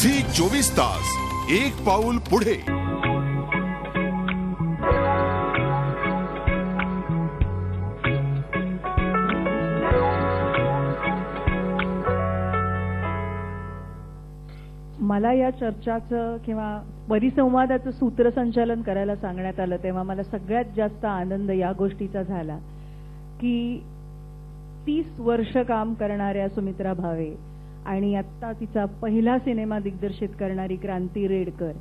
Zee 24 तास एक पाऊल पुढे. मला या चर्चाचं किंवा परिसंवादाचं सूत्रसंचालन करायला सांगण्यात आलं तेव्हा मला सगळ्यात जास्त आनंद या गोष्टीचा झाला की 30 वर्ष काम करणाऱ्या सुमित्रा भावे आणि आता तिचा पहिला सिनेमा दिग्दर्शित करणारी क्रांती रेडकर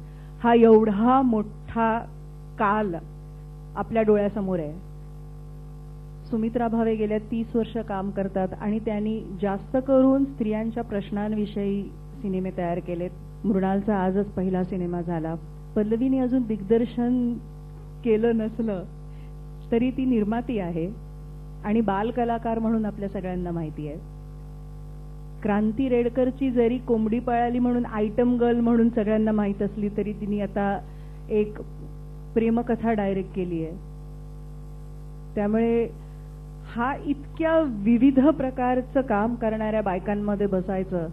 हा एवढा मोठा काल आपल्या डोळ्यासमोर आहे. सुमित्रा भावे गेल्या 30 वर्ष काम करतात आणि त्यांनी जास्त करून स्त्रियांच्या प्रश्नांविषयी सिनेमे तयार केलेत. मृणालचा आजच पहिला सिनेमा झाला. पल्लवीने अजून दिग्दर्शन केलं नसलं तरी ती निर्माती आहे आणि बाल कलाकार म्हणून आपल्या सगळ्यांना माहिती आहे. क्रांती रेडकरची जरी कोंबडी पळाली म्हणून आयटम गर्ल म्हणून सगळ्यांना माहित असली तरी तिने आता एक प्रेमकथा डायरेक्ट केली आहे. त्यामुळे हा इतक्या विविध प्रकारचं काम करणाऱ्या बायकांमध्ये बसायचं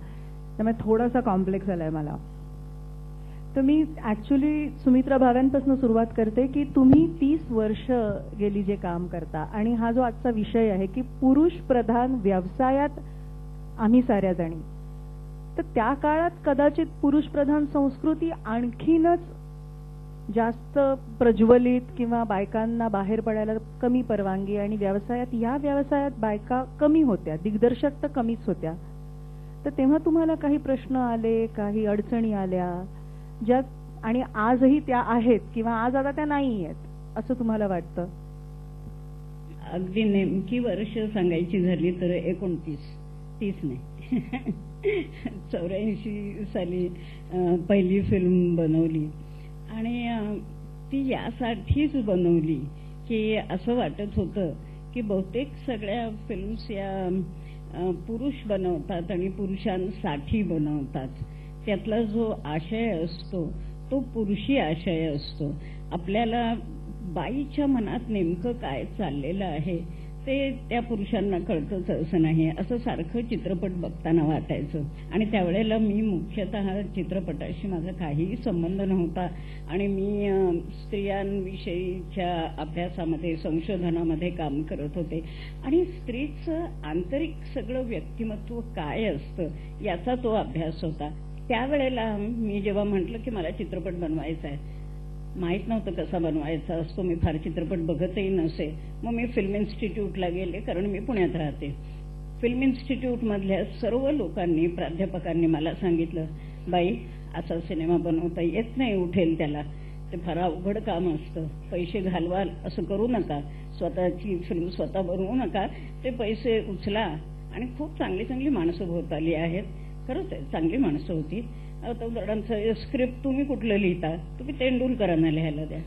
त्यामुळे थोडासा कॉम्प्लेक्स आलाय मला. तर मी ऍक्च्युली सुमित्रा भाव्यांपासून सुरुवात करते की तुम्ही 30 वर्ष गेली जे काम करता आणि हा जो आजचा विषय आहे की पुरुष प्रधान व्यवसायात आम्ही साऱ्या जणी, तर त्या काळात कदाचित पुरुष प्रधान संस्कृती आणखीनच जास्त प्रज्वलित किंवा बायकांना बाहेर पडायला कमी परवानगी आणि या व्यवसायात बायका कमी होत्या, दिग्दर्शक तर कमीच होत्या. तर तेव्हा तुम्हाला काही प्रश्न आले, काही अडचणी आल्या ज्या आणि आजही त्या आहेत किंवा आज आता त्या नाही आहेत असं तुम्हाला वाटतं? अगदी नेमकी वर्ष सांगायची झाली तर 29-30 नाही 84 साली पहिली फिल्म बनवली आणि ती यासाठीच बनवली की असं वाटत होतं की बहुतेक सगळ्या फिल्म्स या पुरुष बनवतात आणि पुरुषांसाठी बनवतात. त्यातला जो आशय असतो तो पुरुषी आशय असतो. आपल्याला बाईच्या मनात नेमकं काय चाललेलं आहे ते त्या पुरुषांना कळतच असं नाही असं सारखं चित्रपट बघताना वाटायचं. आणि त्यावेळेला मी मुख्यतः चित्रपटाशी माझा काहीही संबंध नव्हता आणि मी स्त्रियांविषयीच्या अभ्यासामध्ये संशोधनामध्ये काम करत होते आणि स्त्रीचं आंतरिक सगळं व्यक्तिमत्व काय असतं याचा तो अभ्यास होता. त्यावेळेला मी जेव्हा म्हटलं की मला चित्रपट बनवायचा आहे, माहित नव्हतं कसा बनवायचा असतो, मी फार चित्रपट बघतही नसे. मग मी फिल्म इन्स्टिट्यूटला गेले कारण मी पुण्यात राहते. फिल्म इन्स्टिट्यूट मधल्या सर्व लोकांनी प्राध्यापकांनी मला सांगितलं, बाई असा सिनेमा बनवता येत नाही, उठेल त्याला, ते फार अवघड काम असतं, पैसे घालवाल असं करू नका, स्वतःची फिल्म स्वतः बनवू नका, ते पैसे उचला. आणि खूप चांगली चांगली माणसं भोवत आली आहेत, खरंच आहे चांगली माणसं होती. उदाहरणार्थ स्क्रिप्ट तुम्ही कुठलं लिहिता, तुम्ही तेंडुलकरांना लिहायला द्या.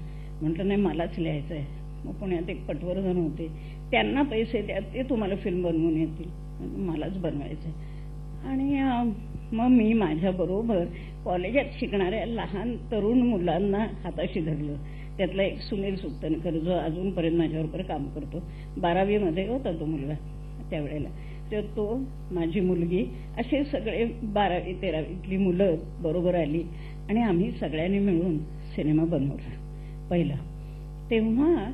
म्हटलं नाही मलाच लिहायचं आहे. मग पुण्यात एक पटवर्धन होते, त्यांना पैसे द्या, ते तुम्हाला फिल्म बनवून येतील, मलाच बनवायचं. आणि मग मी माझ्या बरोबर कॉलेजात शिकणाऱ्या लहान तरुण मुलांना हाताशी धरलं. त्यातला एक सुनील सुक्तनकर जो अजूनपर्यंत माझ्याबरोबर काम करतो, 12वी मध्ये होता तो मुलगा त्यावेळेला, तर तो माझी मुलगी, असे सगळे 12वी 13वीतली मुलं बरोबर आली आणि आम्ही सगळ्यांनी मिळून सिनेमा बनवला पहिला. तेव्हा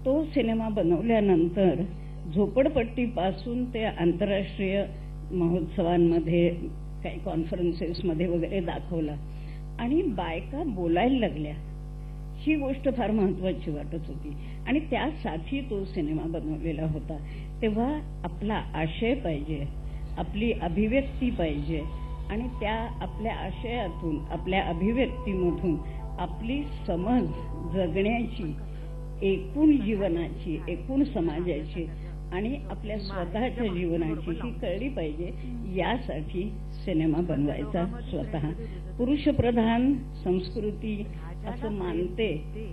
तो सिनेमा बनवल्यानंतर झोपडपट्टीपासून ते आंतरराष्ट्रीय महोत्सवांमध्ये काही कॉन्फरन्सेसमध्ये वगैरे दाखवला आणि बायका बोलायला लागल्या. ही गोष्ट फार महत्वाची वाटत होती आणि त्यासाठी तो सिनेमा बनवलेला होता. तेव्हा आपला आशय पाहिजे, आपली अभिव्यक्ती पाहिजे आणि त्या आपल्या आशयातून आपल्या अभिव्यक्तीमधून आपली समज जगण्याची, एकूण जीवनाची, एकूण समाजाची आणि आपल्या स्वतःच्या जीवनाची ही कळली पाहिजे. यासाठी सिनेमा बनवायचा. स्वतः पुरुषप्रधान संस्कृती असं मानते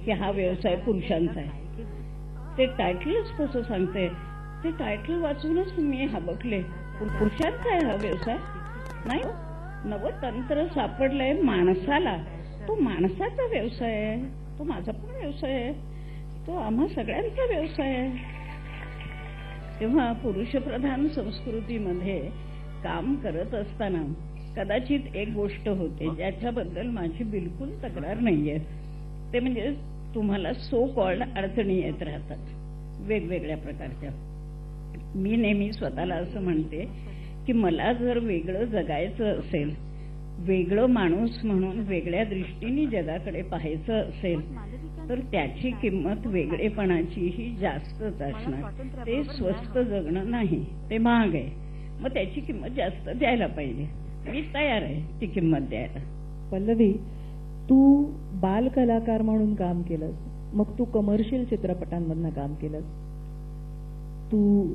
की हा व्यवसाय पुरुषांचा आहे, ते टायटलच तसं सांगते. ते टायटल वाचूनच मी हबकले. पुरुषांचा आहे हा व्यवसाय? नाही, नवं तंत्र सापडलंय माणसाला, तो माणसाचा व्यवसाय आहे, तो माझा पण व्यवसाय आहे, तो आम्हा सगळ्यांचा व्यवसाय आहे. तेव्हा पुरुषप्रधान संस्कृतीमध्ये काम करत असताना कदाचित एक गोष्ट होते ज्याच्याबद्दल माझी बिलकुल तक्रार नाहीये, ते म्हणजे तुम्हाला सो कॉल्ड अडचणी येत राहतात वेगवेगळ्या प्रकारच्या. मी नेहमी स्वतःला असं म्हणते की मला जर वेगळं जगायचं असेल, वेगळं माणूस म्हणून वेगळ्या दृष्टीने जगाकडे पाहायचं असेल, तर त्याची किंमत वेगळेपणाची ही जास्तच असणार. ते स्वस्त जगणं नाही, ते महाग आहे. मग त्याची किंमत जास्त द्यायला पाहिजे. मी तयार आहे ती किंमत द्यायला. पल्लवी, तू बाल कलाकार म्हणून काम केलंस, मग तू कमर्शियल चित्रपटांमधनं काम केलंस, तू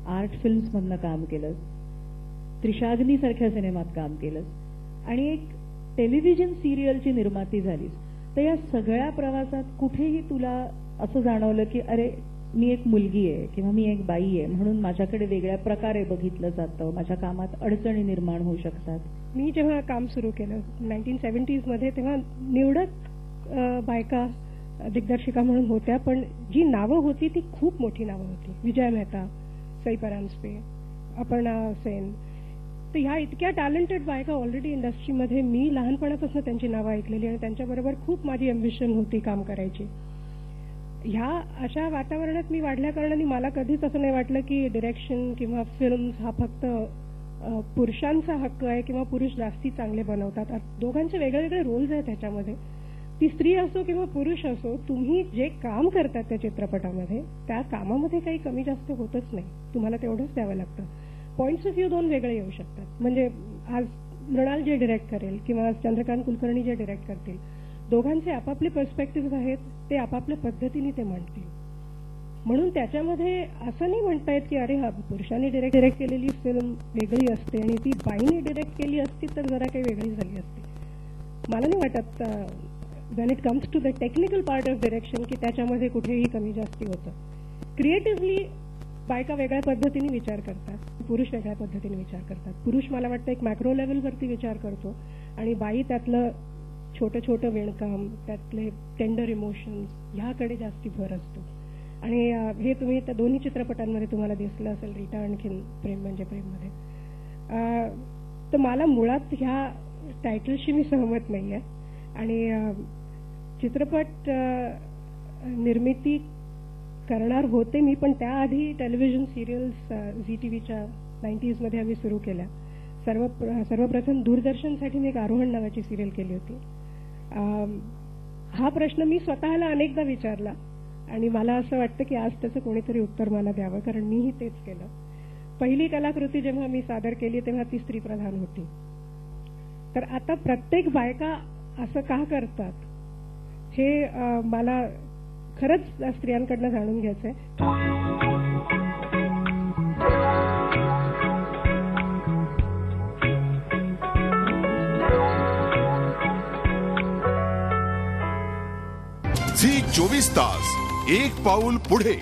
आर्ट फिल्म्स मधनं काम केलंस, त्रिशाग्नी सारख्या सिनेमात काम केलंस आणि एक टेलिव्हिजन सिरियलची निर्माती झालीस. तर या सगळ्या प्रवासात कुठेही तुला असं जाणवलं की अरे मी एक मुलगी आहे किंवा मी एक बाई आहे म्हणून माझ्याकडे वेगळ्या प्रकारे बघितलं जातं, माझ्या कामात अडचणी निर्माण होऊ शकतात? मी जेव्हा काम सुरू केलं 1970s मध्ये, तेव्हा निवडक बायका दिग्दर्शिका म्हणून होत्या, पण जी नावं होती ती खूप मोठी नावं होती. विजया मेहता, सई परांजपे, अपर्णा सेन. तर ह्या इतक्या टॅलेंटेड बायका ऑलरेडी इंडस्ट्रीमध्ये मी लहानपणापासून त्यांची नावं ऐकलेली आणि त्यांच्याबरोबर खूप माझी अम्बिशन होती काम करायची. ह्या अशा वातावरणात मी वाढल्या कारणाने मला कधीच असं नाही वाटलं की डिरेक्शन किंवा फिल्म्स हा फक्त पुरुषांचा हक्क आहे किंवा पुरुष जास्ती चांगले बनवतात. दोघांचे वेगवेगळे रोल्स आहेत त्याच्यामध्ये. ती स्त्री असो किंवा पुरुष असो, तुम्ही जे काम करतात त्या चित्रपटामध्ये त्या कामामध्ये काही कमी जास्त होतच नाही, तुम्हाला तेवढंच द्यावं लागतं. पॉइंट्स ऑफ व्ह्यू दोन वेगळे येऊ शकतात. म्हणजे आज मृणाल जे डिरेक्ट करेल किंवा चंद्रकांत कुलकर्णी जे डिरेक्ट करतील, दोघांचे आपापले पर्स्पेक्टिव्ह आहेत, ते आपापल्या पद्धतीने ते मांडतील. म्हणून त्याच्यामध्ये असं नाही म्हणता येत की अरे हा पुरुषांनी डिरेक्ट केलेली फिल्म वेगळी असते आणि ती बाईने डिरेक्ट केली असती तर जरा काही वेगळी झाली असती. मला नाही वाटत when it comes to the technical part of direction की त्याच्यामध्ये कुठेही कमी जास्ती होतं. क्रिएटिव्हली बायका वेगळ्या पद्धतीने विचार करतात, पुरुष वेगळ्या पद्धतीने विचार करतात. पुरुष मला वाटतं एक मॅक्रो लेव्हलवरती विचार करतो आणि बाई त्यातलं छोटं छोटं विणकाम, त्यातले टेंडर इमोशन्स ह्याकडे जास्ती भर असतो. आणि हे तुम्ही त्या दोन्ही चित्रपटांमध्ये तुम्हाला दिसलं असेल, रीटा आणखीन प्रेम म्हणजे प्रेममध्ये. तर मला मुळात ह्या टायटलशी मी सहमत नाही आहे आणि चित्रपट निर्मिती करणार होते मी, पण त्याआधी टेलिव्हिजन सिरियल्स झी टीव्हीच्या 90s मध्ये आम्ही सुरू केल्या. सर्वप्रथम दूरदर्शनसाठी मी एक आरोहण नावाची सिरियल केली होती. हा प्रश्न मी स्वतःला अनेकदा विचारला आणि मला असं वाटतं की आज त्याचं कोणीतरी उत्तर मला द्यावं, कारण मीही तेच केलं. पहिली कलाकृती जेव्हा मी सादर केली तेव्हा ती स्त्रीप्रधान होती. तर आता प्रत्येक बायका असं का करतात हे मला खरंच स्त्रियांकडनं जाणून घ्यायचंय. झी 24 तास, एक पाऊल पुढे.